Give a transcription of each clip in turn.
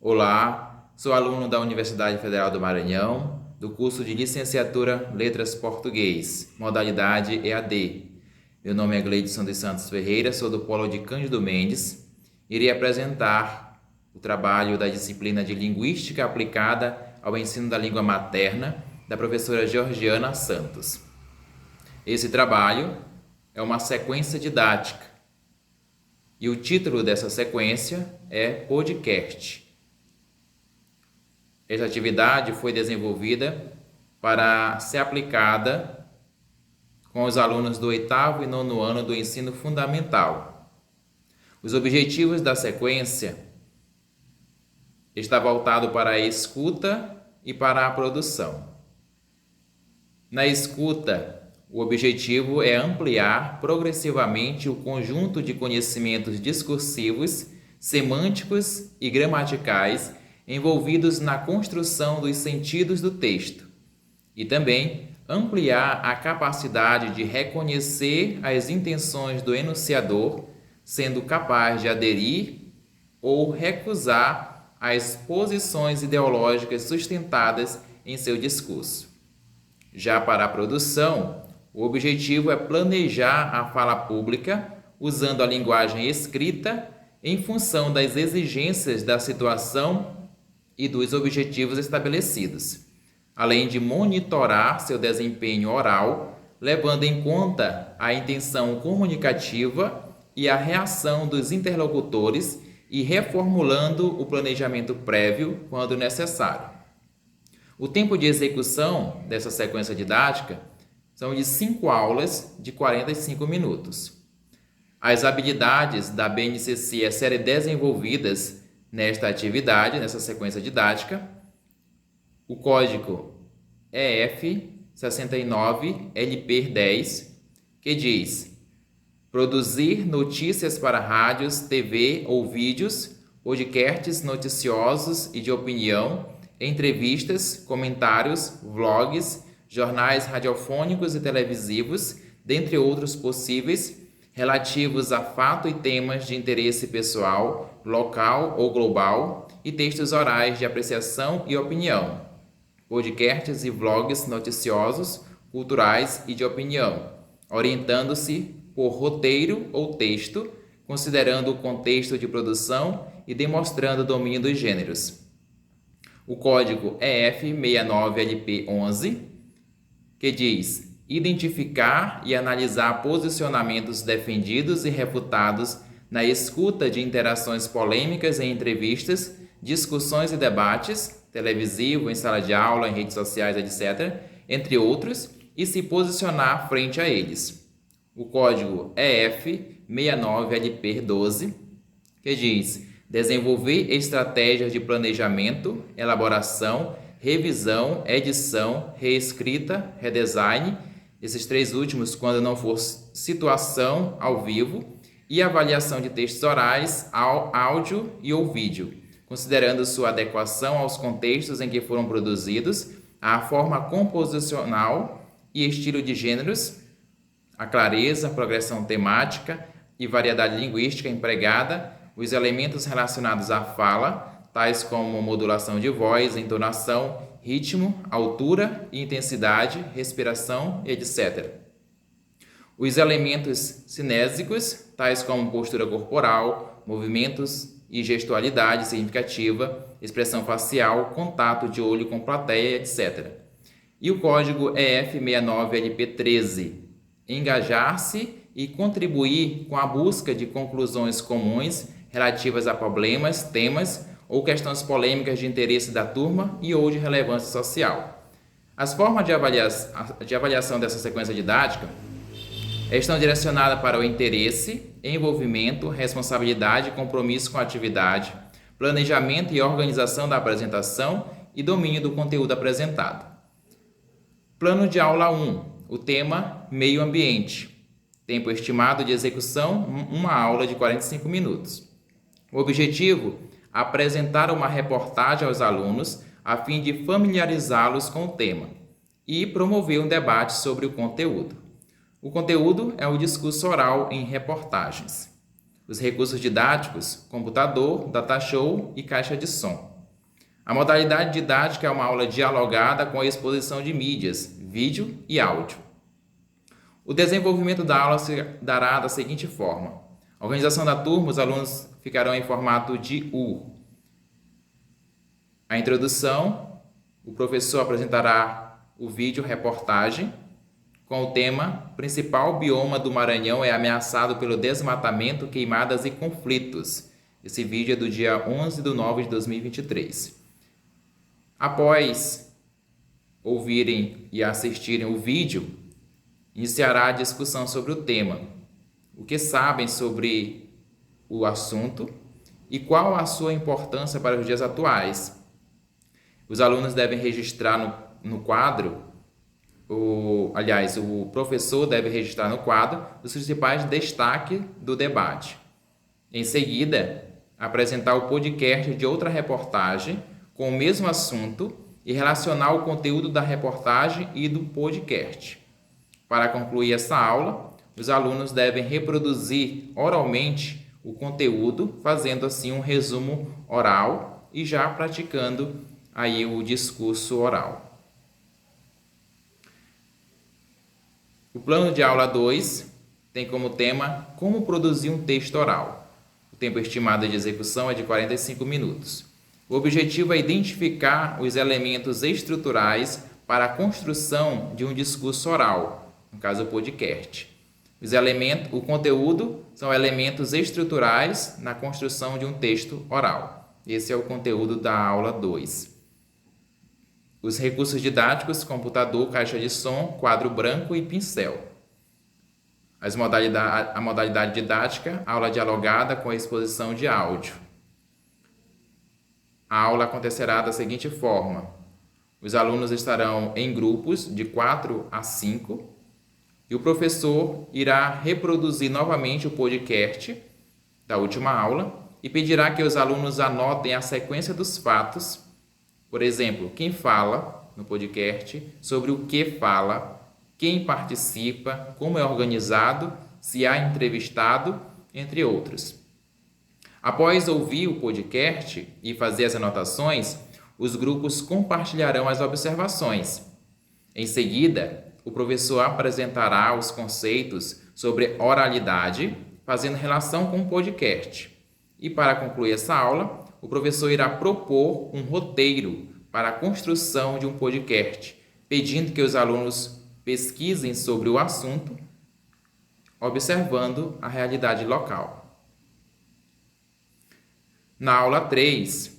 Olá, sou aluno da Universidade Federal do Maranhão, do curso de Licenciatura Letras Português, modalidade EAD. Meu nome é Gleidson dos Santos Ferreira, sou do Polo de Cândido Mendes. Irei apresentar o trabalho da disciplina de Linguística aplicada ao ensino da língua materna, da professora Georgiana Santos. Esse trabalho é uma sequência didática e o título dessa sequência é Podcast. Essa atividade foi desenvolvida para ser aplicada com os alunos do 8º e 9º ano do ensino fundamental. Os objetivos da sequência estão voltados para a escuta e para a produção. Na escuta, o objetivo é ampliar progressivamente o conjunto de conhecimentos discursivos, semânticos e gramaticais envolvidos na construção dos sentidos do texto, e também ampliar a capacidade de reconhecer as intenções do enunciador, sendo capaz de aderir ou recusar as posições ideológicas sustentadas em seu discurso. Já para a produção, o objetivo é planejar a fala pública usando a linguagem escrita em função das exigências da situação e dos objetivos estabelecidos, além de monitorar seu desempenho oral, levando em conta a intenção comunicativa e a reação dos interlocutores e reformulando o planejamento prévio quando necessário. O tempo de execução dessa sequência didática são de 5 aulas de 45 minutos. As habilidades da BNCC a serem desenvolvidas nesta atividade, nessa sequência didática, o código EF69LP10, que diz: produzir notícias para rádios, TV ou vídeos, podcasts noticiosos e de opinião, entrevistas, comentários, vlogs, jornais radiofônicos e televisivos, dentre outros possíveis, relativos a fato e temas de interesse pessoal, local ou global, e textos orais de apreciação e opinião, podcasts e vlogs noticiosos, culturais e de opinião, orientando-se por roteiro ou texto, considerando o contexto de produção e demonstrando o domínio dos gêneros. O código EF69LP11, que diz: identificar e analisar posicionamentos defendidos e refutados na escuta de interações polêmicas em entrevistas, discussões e debates, televisivo, em sala de aula, em redes sociais, etc., entre outros, e se posicionar frente a eles. O código EF69LP12, que diz: desenvolver estratégias de planejamento, elaboração, revisão, edição, reescrita, redesign, esses 3 últimos quando não for situação ao vivo, e avaliação de textos orais, áudio e ou vídeo, considerando sua adequação aos contextos em que foram produzidos, a forma composicional e estilo de gêneros, a clareza, progressão temática e variedade linguística empregada, os elementos relacionados à fala, tais como modulação de voz, entonação, ritmo, altura e intensidade, respiração, etc. Os elementos cinésicos, tais como postura corporal, movimentos e gestualidade significativa, expressão facial, contato de olho com plateia, etc. E o código EF69LP13, engajar-se e contribuir com a busca de conclusões comuns relativas a problemas, temas ou questões polêmicas de interesse da turma e ou de relevância social. As formas de avaliação dessa sequência didática estão direcionadas para o interesse, envolvimento, responsabilidade e compromisso com a atividade, planejamento e organização da apresentação e domínio do conteúdo apresentado. Plano de aula 1, o tema Meio Ambiente. Tempo estimado de execução, uma aula de 45 minutos. O objetivo: apresentar uma reportagem aos alunos a fim de familiarizá-los com o tema e promover um debate sobre o conteúdo. O conteúdo é o discurso oral em reportagens. Os recursos didáticos: computador, datashow e caixa de som. A modalidade didática é uma aula dialogada com a exposição de mídias, vídeo e áudio. O desenvolvimento da aula se dará da seguinte forma. A organização da turma, os alunos ficarão em formato de U. A introdução, o professor apresentará o vídeo reportagem com o tema Principal bioma do Maranhão é ameaçado pelo desmatamento, queimadas e conflitos. Esse vídeo é do dia 11/9/2023. Após ouvirem e assistirem o vídeo, iniciará a discussão sobre o tema. O que sabem sobre o assunto e qual a sua importância para os dias atuais. Os alunos devem registrar no quadro, o professor deve registrar no quadro os principais destaques do debate. Em seguida, apresentar o podcast de outra reportagem com o mesmo assunto e relacionar o conteúdo da reportagem e do podcast. Para concluir essa aula, os alunos devem reproduzir oralmente o conteúdo, fazendo assim um resumo oral e já praticando aí o discurso oral. O plano de aula 2 tem como tema como produzir um texto oral. O tempo estimado de execução é de 45 minutos. O objetivo é identificar os elementos estruturais para a construção de um discurso oral, no caso o podcast. O conteúdo são elementos estruturais na construção de um texto oral. Esse é o conteúdo da aula 2. Os recursos didáticos, computador, caixa de som, quadro branco e pincel. A modalidade didática, aula dialogada com a exposição de áudio. A aula acontecerá da seguinte forma. Os alunos estarão em grupos de 4 a 5 e o professor irá reproduzir novamente o podcast da última aula e pedirá que os alunos anotem a sequência dos fatos. Por exemplo, quem fala no podcast, sobre o que fala, quem participa, como é organizado, se há entrevistado, entre outros. Após ouvir o podcast e fazer as anotações, os grupos compartilharão as observações. Em seguida, o professor apresentará os conceitos sobre oralidade, fazendo relação com o podcast. E para concluir essa aula, o professor irá propor um roteiro para a construção de um podcast, pedindo que os alunos pesquisem sobre o assunto, observando a realidade local. Na aula 3,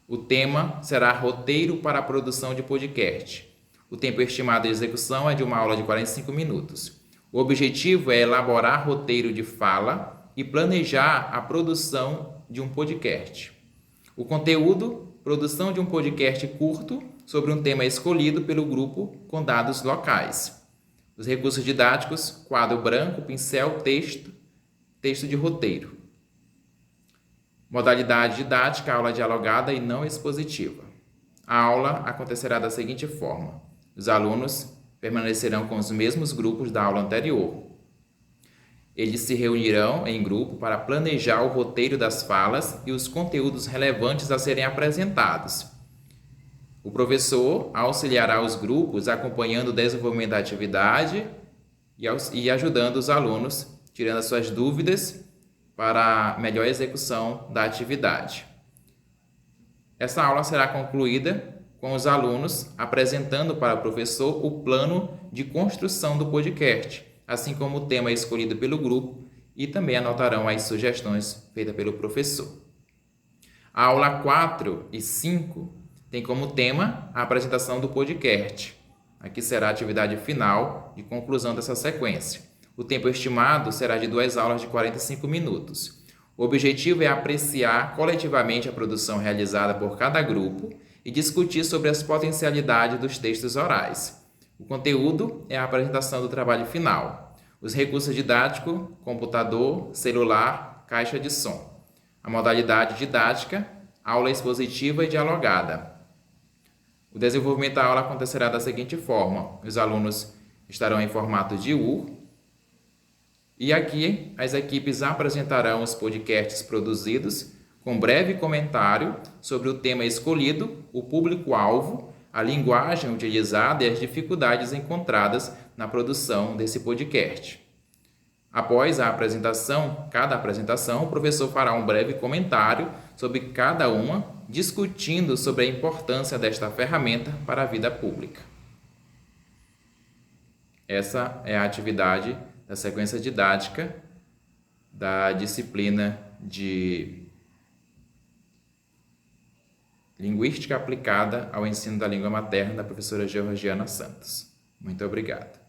o tema será roteiro para a produção de podcast. O tempo estimado de execução é de uma aula de 45 minutos. O objetivo é elaborar roteiro de fala e planejar a produção de um podcast. O conteúdo, produção de um podcast curto sobre um tema escolhido pelo grupo com dados locais. Os recursos didáticos, quadro branco, pincel, texto de roteiro. Modalidade didática, aula dialogada e não expositiva. A aula acontecerá da seguinte forma. Os alunos permanecerão com os mesmos grupos da aula anterior. Eles se reunirão em grupo para planejar o roteiro das falas e os conteúdos relevantes a serem apresentados. O professor auxiliará os grupos acompanhando o desenvolvimento da atividade e ajudando os alunos, tirando as suas dúvidas para a melhor execução da atividade. Essa aula será concluída com os alunos apresentando para o professor o plano de construção do podcast, assim como o tema escolhido pelo grupo, e também anotarão as sugestões feitas pelo professor. A aula 4 e 5 tem como tema a apresentação do podcast. Aqui será a atividade final de conclusão dessa sequência. O tempo estimado será de 2 aulas de 45 minutos. O objetivo é apreciar coletivamente a produção realizada por cada grupo e discutir sobre as potencialidades dos textos orais. O conteúdo é a apresentação do trabalho final. Os recursos didáticos, computador, celular, caixa de som. A modalidade didática, aula expositiva e dialogada. O desenvolvimento da aula acontecerá da seguinte forma. Os alunos estarão em formato de U. E aqui as equipes apresentarão os podcasts produzidos com breve comentário sobre o tema escolhido, o público-alvo, a linguagem utilizada e as dificuldades encontradas na produção desse podcast. Após cada apresentação, o professor fará um breve comentário sobre cada uma, discutindo sobre a importância desta ferramenta para a vida pública. Essa é a atividade da sequência didática da disciplina de Linguística aplicada ao ensino da língua materna da professora Georgiana Santos. Muito obrigado.